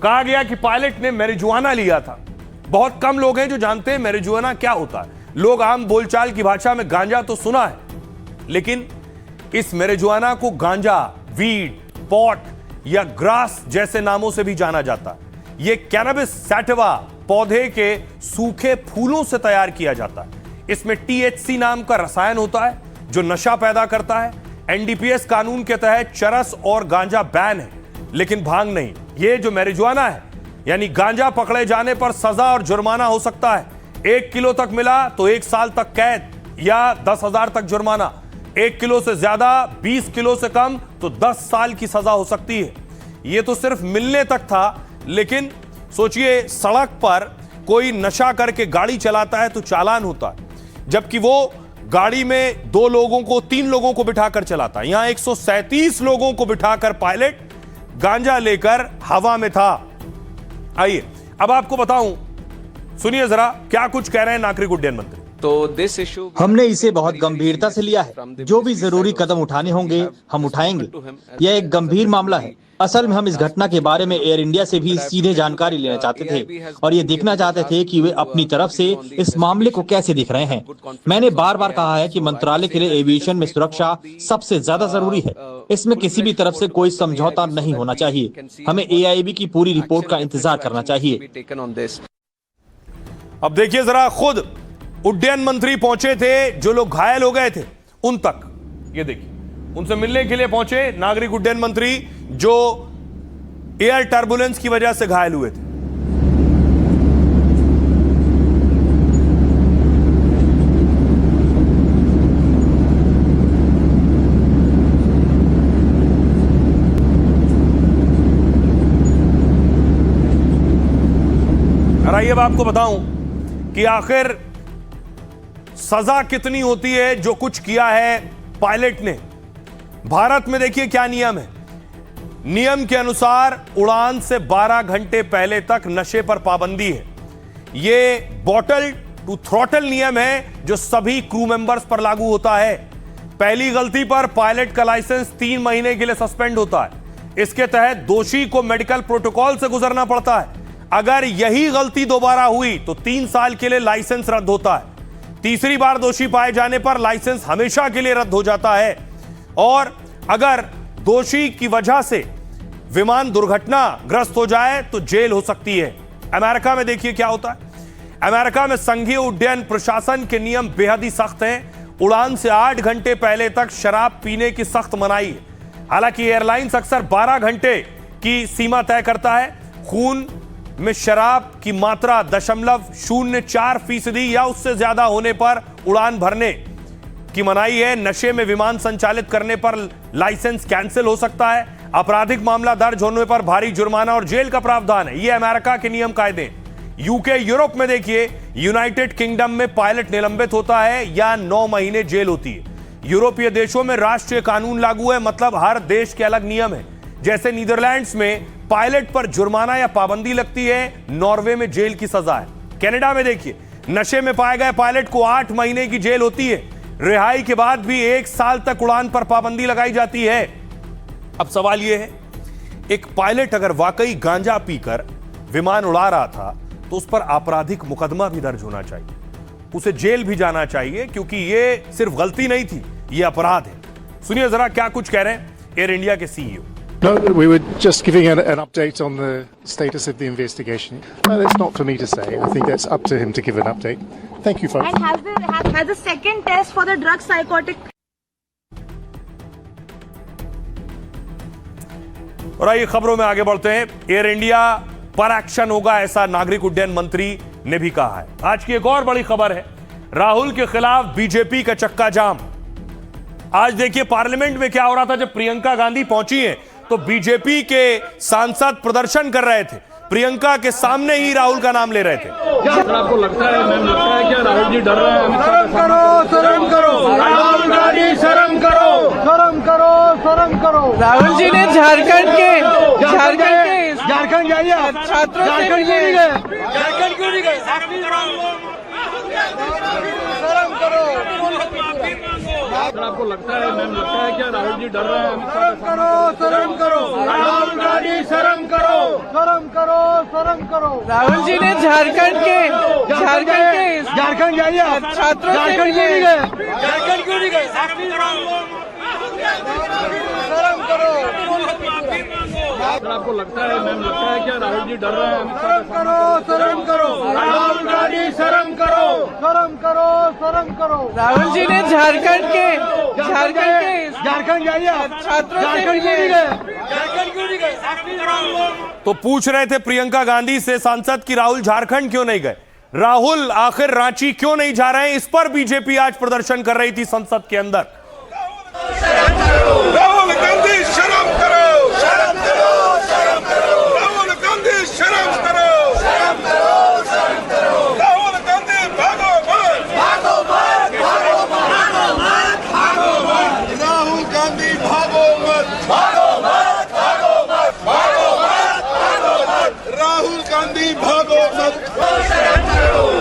कहा गया कि पायलट ने मैरिजुआना लिया था। बहुत कम लोग हैं जो जानते हैं मैरिजुआना क्या होता है। लोग आम बोलचाल की भाषा में गांजा तो सुना है, लेकिन इस मैरिजुआना को गांजा, वीड, पॉट या ग्रास जैसे नामों से भी जाना जाता है। यह कैनबिस सैटिवा पौधे के सूखे फूलों से तैयार किया जाता है। इसमें THC नाम का रसायन होता है जो नशा पैदा करता है। NDPS कानून के तहत चरस और गांजा बैन है, लेकिन भांग नहीं। यह जो मैरिजुआना है यानी गांजा पकड़े जाने पर सजा और जुर्माना हो सकता है। 1 किलो तक मिला तो 1 साल तक कैद या 10,000 तक जुर्माना। 1 किलो से ज्यादा, 20 किलो से कम तो 10 साल की सजा हो सकती है। यह तो सिर्फ मिलने तक था, लेकिन सोचिए सड़क पर कोई नशा करके गाड़ी चलाता है तो चालान होता है, जबकि वो गाड़ी में 2 लोगों को, 3 लोगों को बिठाकर चलाता है। यहां 137 लोगों को बिठाकर पायलट गांजा लेकर हवा में था। आइए अब आपको बताऊं, सुनिए जरा क्या कुछ कह रहे हैं नागरिक उड्डयन मंत्री। तो हमने इसे बहुत गंभीरता से लिया है। जो भी जरूरी कदम उठाने होंगे हम उठाएंगे। यह एक गंभीर मामला है। असल में हम इस घटना के बारे में एयर इंडिया से भी सीधे जानकारी लेना चाहते थे और ये देखना चाहते थे कि वे अपनी तरफ से इस मामले को कैसे देख रहे हैं। मैंने बार बार कहा है कि मंत्रालय के लिए एविएशन में सुरक्षा सबसे ज्यादा जरूरी है। इसमें किसी भी तरफ से कोई समझौता नहीं होना चाहिए। हमें AIAB की पूरी रिपोर्ट का इंतजार करना चाहिए। अब देखिए जरा, खुद उड्डयन मंत्री पहुंचे थे, जो लोग घायल हो गए थे उन तक, ये देखिए, उनसे मिलने के लिए पहुंचे नागरिक उड्डयन मंत्री जो एयर टर्बुलेंस की वजह से घायल हुए थे। और आइए अब आपको बताऊं कि आखिर सजा कितनी होती है जो कुछ किया है पायलट ने। भारत में देखिए क्या नियम है। नियम के अनुसार उड़ान से 12 घंटे पहले तक नशे पर पाबंदी है। यह बॉटल टू थ्रॉटल नियम है जो सभी क्रू मेंबर्स पर लागू होता है। पहली गलती पर पायलट का लाइसेंस 3 महीने के लिए सस्पेंड होता है। इसके तहत दोषी को मेडिकल प्रोटोकॉल से गुजरना पड़ता है। अगर यही गलती दोबारा हुई तो 3 साल के लिए लाइसेंस रद्द होता है। तीसरी बार दोषी पाए जाने पर लाइसेंस हमेशा के लिए रद्द हो जाता है। और अगर दोषी की वजह से विमान दुर्घटनाग्रस्त हो जाए तो जेल हो सकती है। अमेरिका में देखिए क्या होता है। अमेरिका में संघीय उड्डयन प्रशासन के नियम बेहद ही सख्त हैं। उड़ान से 8 घंटे पहले तक शराब पीने की सख्त मनाही है। हालांकि एयरलाइंस अक्सर 12 घंटे की सीमा तय करता है। खून में शराब की मात्रा 0.04% या उससे ज्यादा होने पर उड़ान भरने की मनाही है। नशे में विमान संचालित करने पर लाइसेंस कैंसिल हो सकता है। आपराधिक मामला दर्ज होने पर भारी जुर्माना और जेल का प्रावधान है। ये अमेरिका के नियम कायदे। यूके, यूरोप में देखिए, यूनाइटेड किंगडम में पायलट निलंबित होता है या 9 महीने जेल होती है। यूरोपीय देशों में राष्ट्रीय कानून लागू है, मतलब हर देश के अलग नियम है। जैसे नीदरलैंड्स में पायलट पर जुर्माना या पाबंदी लगती है, नॉर्वे में जेल की सजा है। कनाडा में देखिए, नशे में पाए गए पायलट को 8 महीने की जेल होती है। रिहाई के बाद भी 1 साल तक उड़ान पर पाबंदी लगाई जाती है। अब सवाल यह है, एक पायलट अगर वाकई गांजा पीकर विमान उड़ा रहा था तो उस पर आपराधिक मुकदमा भी दर्ज होना चाहिए, उसे जेल भी जाना चाहिए, क्योंकि यह सिर्फ गलती नहीं थी, यह अपराध है। सुनिए जरा क्या कुछ कह रहे हैं एयर इंडिया के CEO। No, we were just giving an update on the status of the investigation. That's not for me to say. I think that's up to him to give an update. Thank you, folks. And has the second test for the drug psychotic? और आइए खबरों में आगे बढ़ते हैं। Air India पर action होगा, ऐसा नागरिक उड्डयन मंत्री ने भी कहा है। आज की एक और बड़ी खबर है, राहुल के खिलाफ बीजेपी का चक्का जाम। आज देखिए पार्लियामेंट में क्या हो रहा था। जब प्रियंका गांधी पहुंची हैं तो बीजेपी के सांसद प्रदर्शन कर रहे थे, प्रियंका के सामने ही राहुल का नाम ले रहे थे। क्या आपको लगता है, मैम, लगता है क्या राहुल जी डर रहे हैं? शर्म करो, शर्म करो, राहुल गांधी शर्म करो, शर्म करो, शर्म करो। राहुल जी ने झारखंड जाइए, छात्रों से झारखंड क्यों नहीं गए? झारखंड क्यों नहीं गए? शर्म करो, सर आपको लगता है मैम लगता है क्या राहुल जी डर रहे हैं अमित शाह का सामना शर्म करो राहुल गांधी शर्म करो शर्म करो शर्म करो। राहुल जी ने झारखंड के झारखंड जाइए आप। छात्रों से झारखंड क्यों नहीं गए? झारखंड क्यों नहीं गए? शर्म करो। सर आपको लगता है मैम लगता है क्या राहुल जी डर रहे हैं अमित शाह का शर्म करो राहुल गांधी शर्म करो शर्म करो शर्म करो। राहुल जी ने झारखंड के झारखंड जाइए आप। छात्रों से झारखंड क्यों नहीं गए? झारखंड क्यों नहीं गए? तो पूछ रहे थे प्रियंका गांधी से सांसद कि राहुल झारखंड क्यों नहीं गए, राहुल आखिर रांची क्यों नहीं जा रहे हैं। इस पर बीजेपी आज प्रदर्शन कर रही थी संसद के अंदर। राहुल गांधी शर्म करो शर्म करो शर्म करो। राहुल गांधी शर्म करो शर्म करो शर्म करो। राहुल गांधी भागो मत भागो मत भागो मत भागो मत। राहुल गांधी भागो मत भागो मत भागो मत भागो मत भागो मत। राहुल गांधी भागो मत।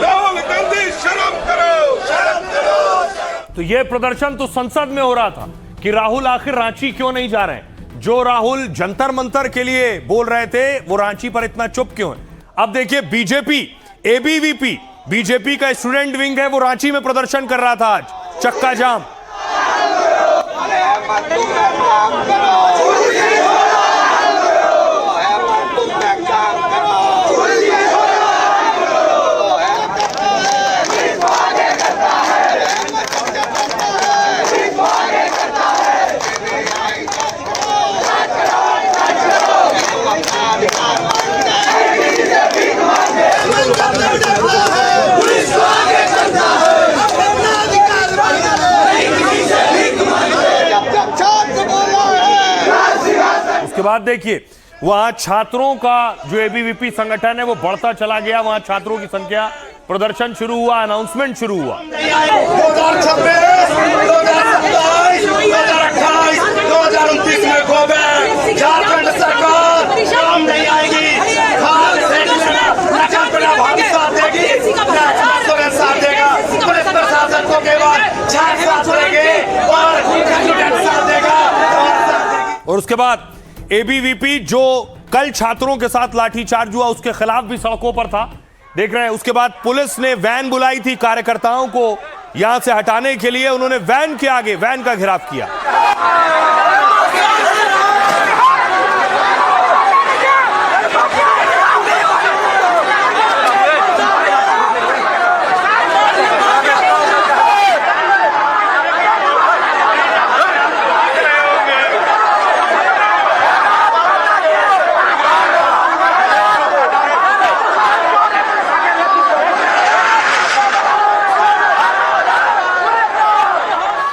राहुल गांधी शर्म करो शर्म करो। तो यह प्रदर्शन तो संसद में हो रहा था कि राहुल आखिर रांची क्यों नहीं जा रहे हैं। जो राहुल जंतर मंतर के लिए बोल रहे थे वो रांची पर इतना चुप क्यों है। अब देखिए बीजेपी एबीवीपी बीजेपी का स्टूडेंट विंग है, वो रांची में प्रदर्शन कर रहा था आज चक्का जाम। उसके बाद देखिए वहां छात्रों का जो एबीवीपी संगठन है वो बढ़ता चला गया, वहां छात्रों की संख्या, प्रदर्शन शुरू हुआ, अनाउंसमेंट शुरू हुआ। 2026, 2027, 2028, 2029 में गोबे झारखंड सरकार काम नहीं आएगी। साथ देगी, साथ देगा, पुलिस प्रशासन को केवल छात्र साथ देंगे और स्टूडेंट साथ देगा। और उसके बाद एबीवीपी जो कल छात्रों के साथ लाठीचार्ज हुआ उसके खिलाफ भी सड़कों पर था, देख रहे हैं। उसके बाद पुलिस ने वैन बुलाई थी कार्यकर्ताओं को यहां से हटाने के लिए, उन्होंने वैन के आगे वैन का घेराव किया।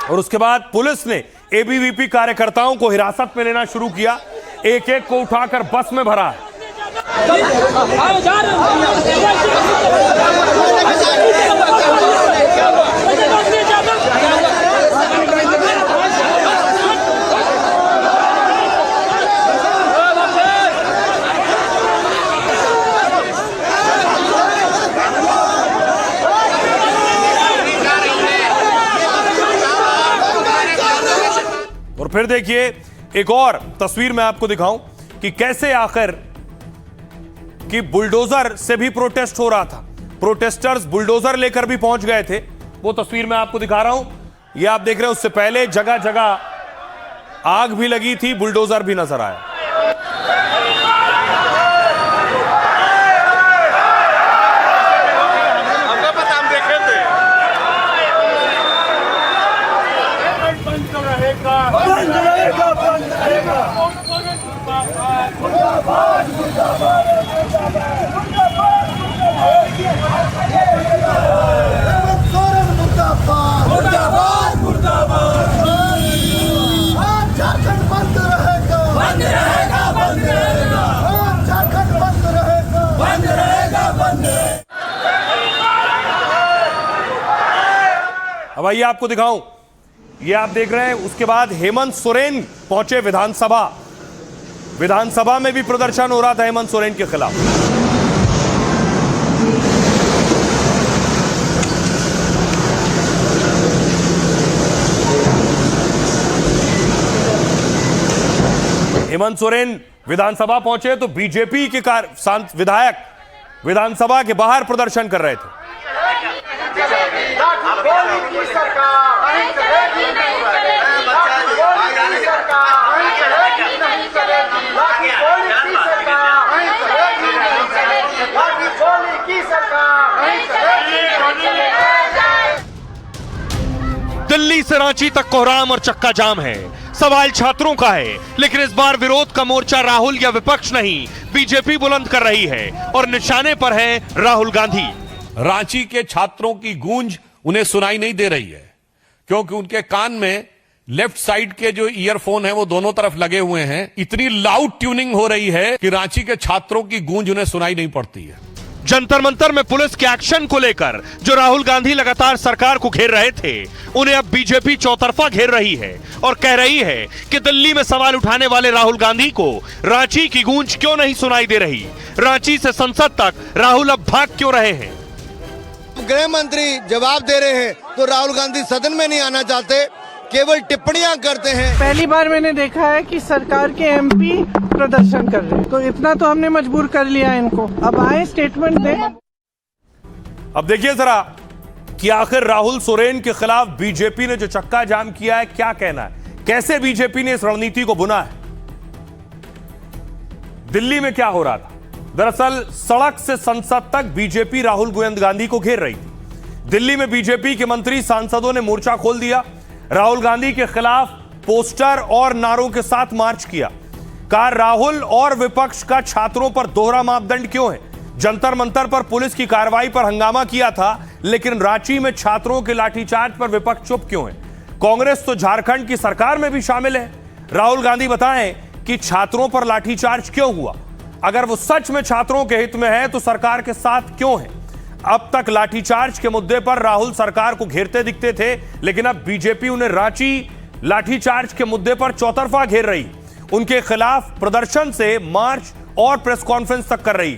और उसके बाद पुलिस ने एबीवीपी कार्यकर्ताओं को हिरासत में लेना शुरू किया, एक एक को उठाकर बस में भरा। और फिर देखिए एक और तस्वीर मैं आपको दिखाऊं कि कैसे आखिर कि बुलडोजर से भी प्रोटेस्ट हो रहा था, प्रोटेस्टर्स बुलडोजर लेकर भी पहुंच गए थे। वो तस्वीर मैं आपको दिखा रहा हूं, ये आप देख रहे हैं। उससे पहले जगह जगह आग भी लगी थी, बुलडोजर भी नजर आया। झारखंड बंद रहेगा, बंद रहेगा, बंद रहेगा। झारखंड बंद रहेगा, बंद रहेगा, बंद रहेगा। अब आइए आपको दिखाऊं, ये आप देख रहे हैं। उसके बाद हेमंत सोरेन पहुंचे विधानसभा, विधानसभा में भी प्रदर्शन हो रहा था हेमंत सोरेन के खिलाफ। हेमंत सोरेन विधानसभा पहुंचे तो बीजेपी के विधायक विधानसभा के बाहर प्रदर्शन कर रहे थे। दिल्ली से रांची तक कोहराम और चक्का जाम है। सवाल छात्रों का है, लेकिन इस बार विरोध का मोर्चा राहुल या विपक्ष नहीं, बीजेपी बुलंद कर रही है और निशाने पर है राहुल गांधी। रांची के छात्रों की गूंज उन्हें सुनाई नहीं दे रही है, क्योंकि उनके कान में लेफ्ट साइड के जो ईयरफोन है वो दोनों तरफ लगे हुए हैं। इतनी लाउड ट्यूनिंग हो रही है कि रांची के छात्रों की गूंज उन्हें सुनाई नहीं पड़ती है। जंतर मंतर में पुलिस के एक्शन को लेकर जो राहुल गांधी लगातार सरकार को घेर रहे थे, उन्हें अब बीजेपी चौतरफा घेर रही है और कह रही है कि दिल्ली में सवाल उठाने वाले राहुल गांधी को रांची की गूंज क्यों नहीं सुनाई दे रही। रांची से संसद तक राहुल अब भाग क्यों रहे हैं। गृह मंत्री जवाब दे रहे हैं तो राहुल गांधी सदन में नहीं आना चाहते, केवल टिप्पणियां करते हैं। पहली बार मैंने देखा है कि सरकार के एमपी प्रदर्शन कर रहे हैं, तो इतना तो हमने मजबूर कर लिया इनको, अब आए स्टेटमेंट दें। अब देखिए जरा कि आखिर राहुल सोरेन के खिलाफ बीजेपी ने जो चक्का जाम किया है, क्या कहना है, कैसे बीजेपी ने इस रणनीति को बुना है। दिल्ली में क्या हो रहा था, दरअसल सड़क से संसद तक बीजेपी राहुल गांधी को घेर रही थी। दिल्ली में बीजेपी के मंत्री सांसदों ने मोर्चा खोल दिया, राहुल गांधी के खिलाफ पोस्टर और नारों के साथ मार्च किया। कहा राहुल और विपक्ष का छात्रों पर दोहरा मापदंड क्यों है। जंतर मंतर पर पुलिस की कार्रवाई पर हंगामा किया था, लेकिन रांची में छात्रों के लाठीचार्ज पर विपक्ष चुप क्यों है। कांग्रेस तो झारखंड की सरकार में भी शामिल है। राहुल गांधी बताएं कि छात्रों पर लाठीचार्ज क्यों हुआ। अगर वो सच में छात्रों के हित में है तो सरकार के साथ क्यों है। अब तक लाठीचार्ज के मुद्दे पर राहुल सरकार को घेरते दिखते थे, लेकिन अब बीजेपी उन्हें रांची लाठीचार्ज के मुद्दे पर चौतरफा घेर रही, उनके खिलाफ प्रदर्शन से मार्च और प्रेस कॉन्फ्रेंस तक कर रही।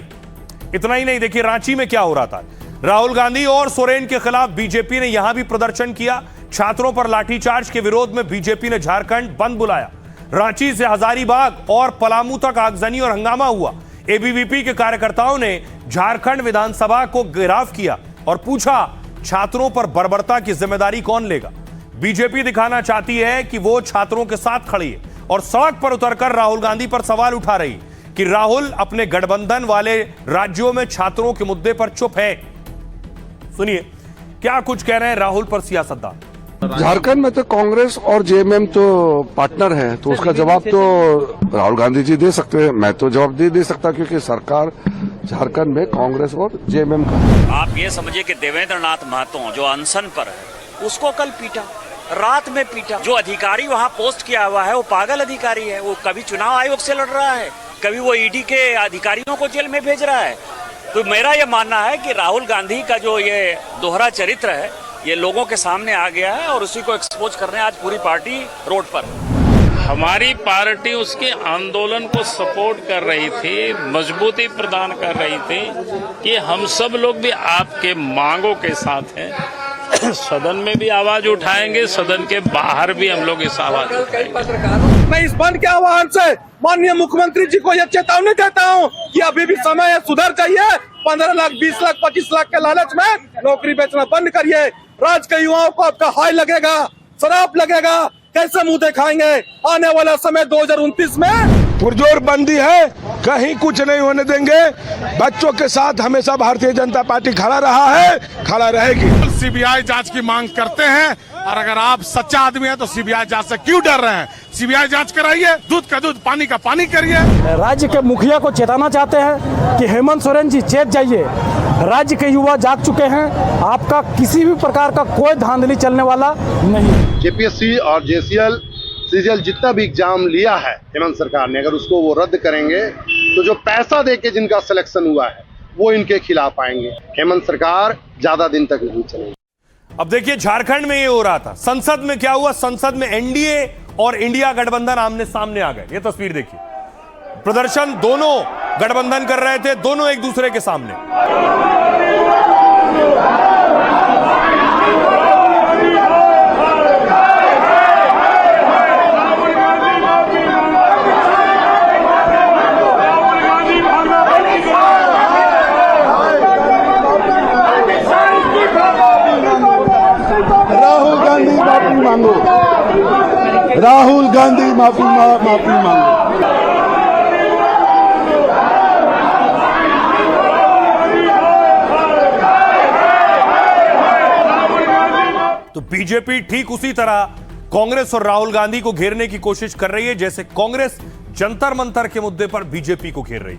इतना ही नहीं, देखिए रांची में क्या हो रहा था। राहुल गांधी और सोरेन के खिलाफ बीजेपी ने यहां भी प्रदर्शन किया। छात्रों पर लाठीचार्ज के विरोध में बीजेपी ने झारखंड बंद बुलाया। रांची से हजारीबाग और पलामू तक आगजनी और हंगामा हुआ। एबीवीपी के कार्यकर्ताओं ने झारखंड विधानसभा को घेराव किया और पूछा छात्रों पर बर्बरता की जिम्मेदारी कौन लेगा। बीजेपी दिखाना चाहती है कि वो छात्रों के साथ खड़ी है और सड़क पर उतरकर राहुल गांधी पर सवाल उठा रही कि राहुल अपने गठबंधन वाले राज्यों में छात्रों के मुद्दे पर चुप है। सुनिए क्या कुछ कह रहे हैं राहुल पर सियासतदान। झारखंड में तो कांग्रेस और जेएमएम तो पार्टनर है, तो उसका जवाब तो राहुल गांधी जी दे सकते हैं। मैं तो जवाब दे सकता, क्योंकि सरकार झारखंड में कांग्रेस और जेएमएम का। आप ये समझिए कि देवेंद्र नाथ महतो जो अनशन पर है, उसको कल पीटा, रात में पीटा। जो अधिकारी वहाँ पोस्ट किया हुआ है वो पागल अधिकारी है। वो कभी चुनाव आयोग से लड़ रहा है, कभी वो ईडी के अधिकारियों को जेल में भेज रहा है। तो मेरा ये मानना है कि राहुल गांधी का जो ये दोहरा चरित्र है, ये लोगों के सामने आ गया है और उसी को एक्सपोज करने आज पूरी पार्टी रोड पर। हमारी पार्टी उसके आंदोलन को सपोर्ट कर रही थी, मजबूती प्रदान कर रही थी कि हम सब लोग भी आपके मांगों के साथ हैं। सदन में भी आवाज उठाएंगे, सदन के बाहर भी हम लोग इस आवाज उठाएंगे। मैं इस बंद के आह्वान से माननीय मुख्यमंत्री जी को यह चेतावनी देता हूं कि अभी भी समय है, सुधर जाइए। 15 लाख, 20 लाख, 25 लाख के लालच में नौकरी बेचना बंद करिए। राज्य के युवाओं को आपका हाय लगेगा, शराब लगेगा, कैसे मुंह दिखाएंगे आने वाला समय 2029 में। पुरजोर बंदी है, कहीं कुछ नहीं होने देंगे। बच्चों के साथ हमेशा भारतीय जनता पार्टी खड़ा रहा है, खड़ा रहेगी। सीबीआई जांच की मांग करते हैं और अगर आप सच्चा आदमी हैं तो सीबीआई जांच से क्यों डर रहे हैं। सीबीआई जांच कराइए, दूध का दूध पानी का पानी करिए। राज्य के मुखिया को चेताना चाहते हैं कि हेमंत सोरेन जी चेत जाइए, राज्य के युवा जाग चुके हैं, आपका किसी भी प्रकार का कोई धांधली चलने वाला नहीं। जेपीएससी और जेसीएल सीजीएल जितना भी एग्जाम लिया है हेमंत सरकार ने, अगर उसको वो रद्द करेंगे तो जो पैसा देके जिनका सिलेक्शन हुआ है वो इनके खिलाफ आएंगे। हेमंत सरकार ज्यादा दिन तक नहीं चलेगी। अब देखिए झारखंड में ये हो रहा था, संसद में क्या हुआ। संसद में एनडीए और इंडिया गठबंधन आमने सामने आ गए। ये तस्वीर देखिए, प्रदर्शन दोनों गठबंधन कर रहे थे, दोनों एक दूसरे के सामने। माफी मांगो, राहुल गांधी माफी मांगो। तो बीजेपी ठीक उसी तरह कांग्रेस और राहुल गांधी को घेरने की कोशिश कर रही है जैसे कांग्रेस जंतर मंतर के मुद्दे पर बीजेपी को घेर रही है।